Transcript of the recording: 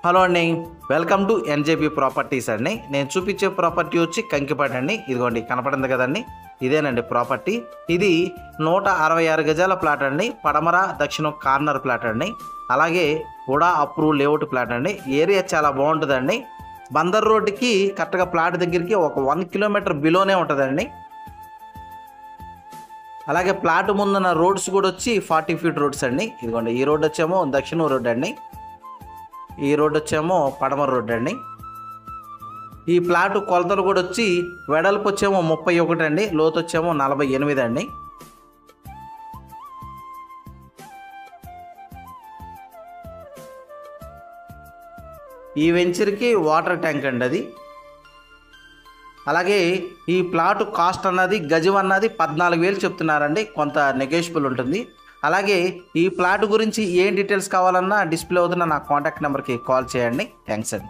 Hello అండి, welcome to NJP properties అండి. నేను చూపించే ప్రాపర్టీ వచ్చి కంకిపాడు అండి. ఇదిగోండి కనపడింది కదండి, ఇదేనండి ప్రాపర్టీ. ఇది 166 గజాల ప్లాట్ అండి. పడమర దక్షిణం కార్నర్ ప్లాట్ అండి. అలాగే కూడా అప్రూవ్ లేఅవుట్ ప్లాట్ అండి. ఏరియా చాలా బాగుంటుందండి. బందర్ రోడ్డుకి కరెక్ట్గా ప్లాట్ దగ్గరికి ఒక 1 కిలోమీటర్ బిలోనే ఉంటుందండి. అలాగే ప్లాట్ ముందున్న రోడ్స్ కూడా వచ్చి 40 ఫీట్ రోడ్స్ అండి. ఇదిగోండి ఈ రోడ్ వచ్చేమో దక్షిణ రోడ్ అండి, ఈ రోడ్ వచ్చేమో పడమర రోడ్ అండి. ఈ ప్లాట్ కొలతలు కూడా వచ్చి వెడల్పు వచ్చేమో 31 అండి, లోతు వచ్చేమో 48 అండి. ఈ వెంచర్కి వాటర్ ట్యాంక్ అండి అది. అలాగే ఈ ప్లాట్ కాస్ట్ అన్నది గజం అన్నది 14,000 చెప్తున్నారండి. కొంత నెగోషియబుల్ ఉంటుంది. అలాగే ఈ ప్లాట్ గురించి ఏం డీటెయిల్స్ కావాలన్నా డిస్ప్లే అవుతున్న నా కాంటాక్ట్ నెంబర్కి కాల్ చేయండి. థ్యాంక్స్ అండి.